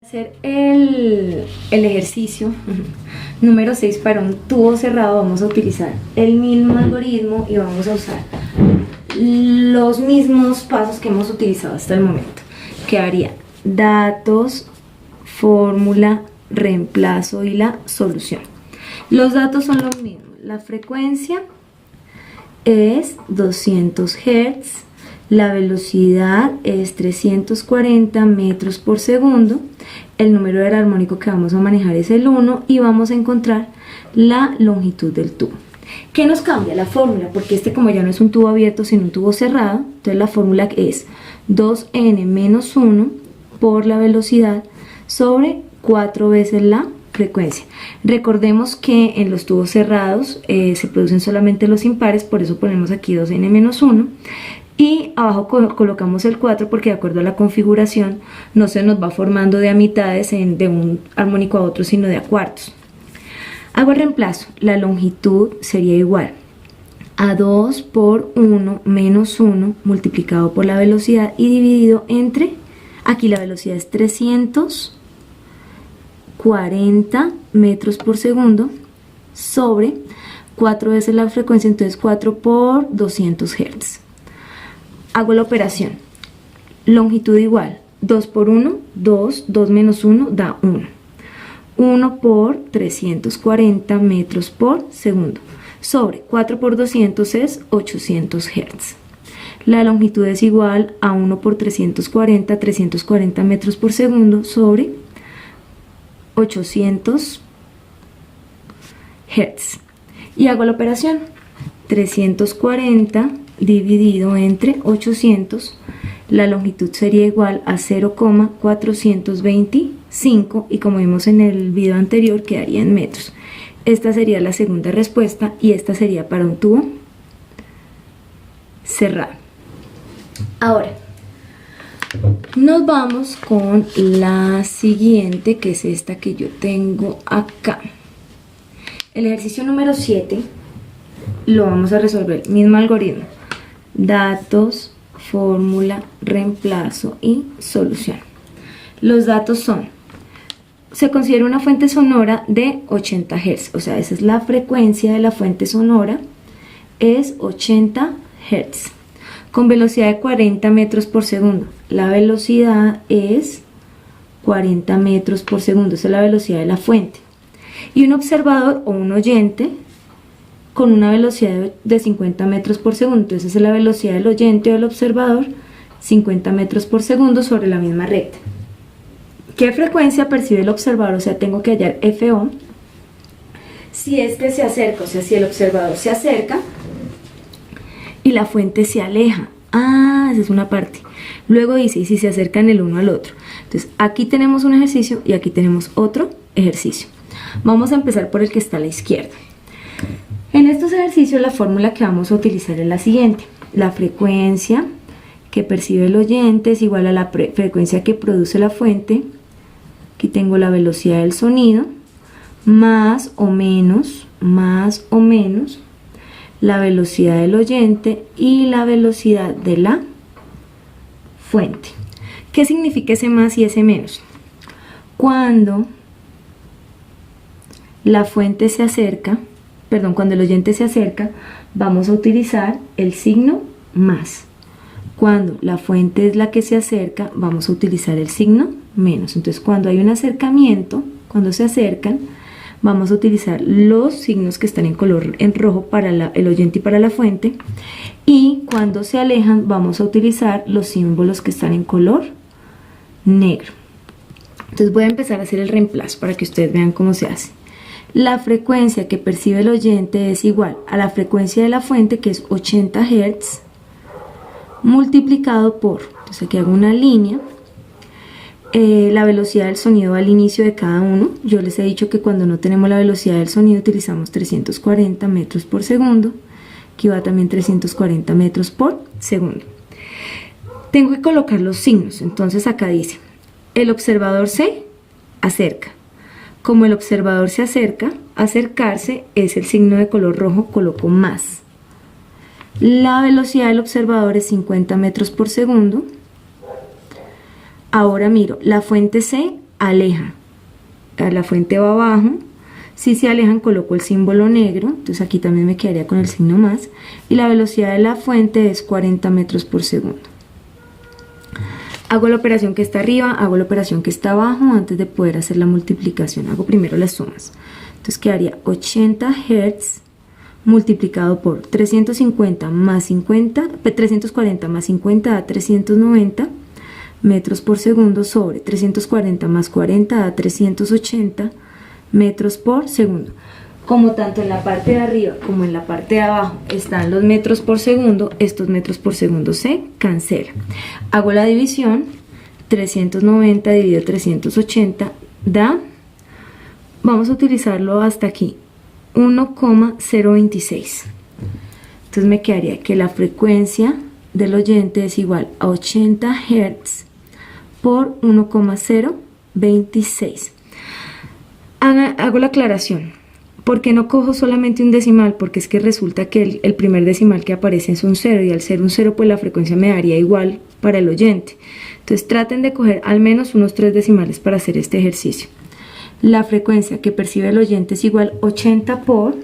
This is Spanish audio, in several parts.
Hacer el ejercicio número 6 para un tubo cerrado. Vamos a utilizar el mismo algoritmo y vamos a usar los mismos pasos que hemos utilizado hasta el momento. Quedaría datos, fórmula, reemplazo y la solución. Los datos son los mismos. La frecuencia es 200 Hz, la velocidad es 340 metros por segundo, el número del armónico que vamos a manejar es el 1 y vamos a encontrar la longitud del tubo. ¿Qué nos cambia? La fórmula, porque como ya no es un tubo abierto sino un tubo cerrado, entonces la fórmula es 2n menos 1 por la velocidad sobre 4 veces la frecuencia. Recordemos que en los tubos cerrados se producen solamente los impares, por eso ponemos aquí 2n menos 1 y abajo colocamos el 4 porque de acuerdo a la configuración no se nos va formando de a mitades de un armónico a otro, sino de a cuartos. Hago el reemplazo. La longitud sería igual a 2 por 1 menos 1 multiplicado por la velocidad y dividido entre, aquí la velocidad es 340 metros por segundo sobre 4 veces la frecuencia, entonces 4 por 200 Hz. Hago la operación. Longitud igual, 2 por 1, 2, 2 menos 1 da 1. 1 por 340 metros por segundo. Sobre 4 por 200 es 800 Hz. La longitud es igual a 1 por 340 metros por segundo sobre 800 Hz. Y hago la operación. 340 dividido entre 800, la longitud sería igual a 0,425 y como vimos en el video anterior quedaría en metros. Esta sería la segunda respuesta y esta sería para un tubo cerrado. Ahora nos vamos con la siguiente, que es esta que yo tengo acá. El ejercicio número 7 lo vamos a resolver, mismo algoritmo. Datos, fórmula, reemplazo y solución. Los datos son, se considera una fuente sonora de 80 Hz, o sea, esa es la frecuencia de la fuente sonora, es 80 Hz, con velocidad de 40 metros por segundo. La velocidad es 40 metros por segundo, esa es la velocidad de la fuente. Y un observador o un oyente con una velocidad de 50 metros por segundo, entonces es la velocidad del oyente o del observador, 50 metros por segundo sobre la misma recta. ¿Qué frecuencia percibe el observador? O sea, tengo que hallar FO. Si este se acerca, o sea, si el observador se acerca y la fuente se aleja. Ah, esa es una parte. Luego dice, y si se acercan el uno al otro. Entonces, aquí tenemos un ejercicio y aquí tenemos otro ejercicio. Vamos a empezar por el que está a la izquierda. En estos ejercicios la fórmula que vamos a utilizar es la siguiente. La frecuencia que percibe el oyente es igual a la frecuencia que produce la fuente. Aquí tengo la velocidad del sonido, más o menos la velocidad del oyente y la velocidad de la fuente. ¿Qué significa ese más y ese menos? Cuando la fuente se acerca, cuando el oyente se acerca, vamos a utilizar el signo más. Cuando la fuente es la que se acerca, vamos a utilizar el signo menos. Entonces, cuando hay un acercamiento, cuando se acercan, vamos a utilizar los signos que están en color en rojo para el oyente y para la fuente. Y cuando se alejan, vamos a utilizar los símbolos que están en color negro. Entonces, voy a empezar a hacer el reemplazo para que ustedes vean cómo se hace. La frecuencia que percibe el oyente es igual a la frecuencia de la fuente, que es 80 Hz, multiplicado por, entonces aquí hago una línea, la velocidad del sonido al inicio de cada uno. Yo les he dicho que cuando no tenemos la velocidad del sonido utilizamos 340 metros por segundo, aquí va también 340 metros por segundo. Tengo que colocar los signos, entonces acá dice, el observador se acerca. Como el observador se acerca, acercarse es el signo de color rojo, coloco más. La velocidad del observador es 50 metros por segundo. Ahora miro, la fuente se aleja. La fuente va abajo. Si se alejan, coloco el símbolo negro. Entonces aquí también me quedaría con el signo más. Y la velocidad de la fuente es 40 metros por segundo. Hago la operación que está arriba, hago la operación que está abajo antes de poder hacer la multiplicación. Hago primero las sumas. Entonces quedaría 80 Hz multiplicado por 350 más 50, 340 más 50 da 390 metros por segundo sobre 340 más 40 da 380 metros por segundo. Como tanto en la parte de arriba como en la parte de abajo están los metros por segundo, estos metros por segundo se cancelan. Hago la división, 390 dividido 380 da, vamos a utilizarlo hasta aquí, 1,026. Entonces me quedaría que la frecuencia del oyente es igual a 80 Hz por 1,026. Hago la aclaración. ¿Por qué no cojo solamente un decimal? Porque es que resulta que el primer decimal que aparece es un 0 y al ser un 0 pues la frecuencia me daría igual para el oyente. Entonces traten de coger al menos unos 3 decimales para hacer este ejercicio. La frecuencia que percibe el oyente es igual 80 por,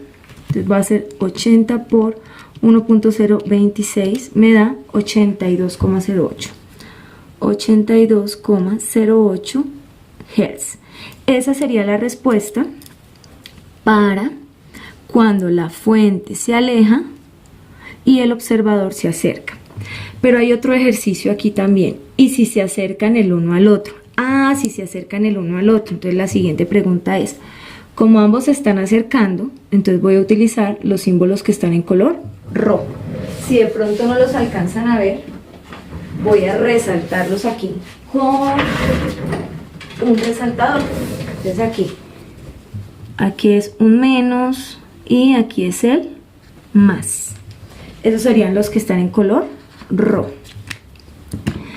entonces va a ser 80 por 1,026 me da 82,08. 82,08 Hz. Esa sería la respuesta para cuando la fuente se aleja y el observador se acerca. Pero hay otro ejercicio aquí también. ¿Y si se acercan el uno al otro? Si se acercan el uno al otro. Entonces la siguiente pregunta es, como ambos se están acercando, entonces voy a utilizar los símbolos que están en color rojo. Si de pronto no los alcanzan a ver, voy a resaltarlos aquí con un resaltador. Entonces aquí es un menos y aquí es el más. Esos serían los que están en color rojo.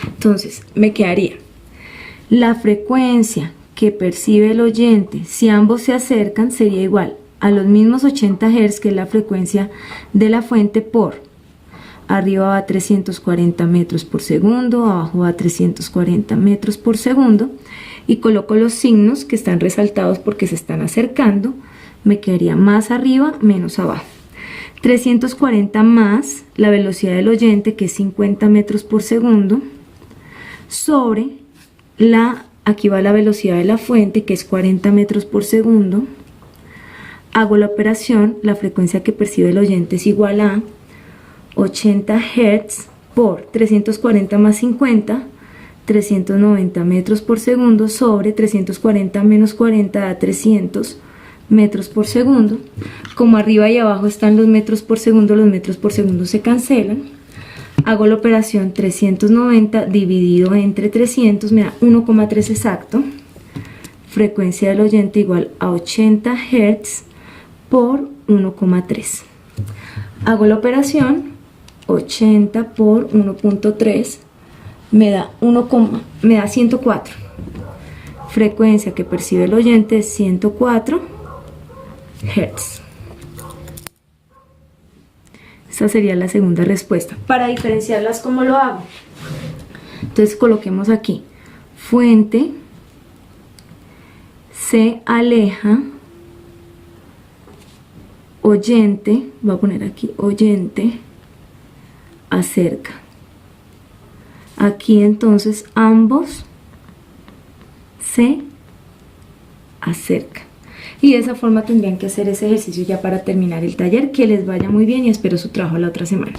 Entonces me quedaría la frecuencia que percibe el oyente si ambos se acercan sería igual a los mismos 80 Hz que es la frecuencia de la fuente por arriba va a 340 metros por segundo, abajo va a 340 metros por segundo y coloco los signos que están resaltados porque se están acercando. Me quedaría más arriba menos abajo. 340 más la velocidad del oyente que es 50 metros por segundo sobre aquí va la velocidad de la fuente que es 40 metros por segundo. Hago la operación, la frecuencia que percibe el oyente es igual a 80 Hz por 340 más 50, 390 metros por segundo sobre 340 menos 40 da 300 metros por segundo. Como arriba y abajo están los metros por segundo se cancelan. Hago la operación 390 dividido entre 300 me da 1,3 exacto. Frecuencia del oyente igual a 80 Hz por 1,3. Hago la operación 80 por 1,3 me da 104. Frecuencia que percibe el oyente es 104 Hz. Esa sería la segunda respuesta. Para diferenciarlas, ¿cómo lo hago? Entonces coloquemos aquí fuente se aleja, oyente, voy a poner aquí oyente acerca. Aquí entonces ambos se acercan. Y de esa forma tendrían que hacer ese ejercicio ya para terminar el taller. Que les vaya muy bien y espero su trabajo la otra semana.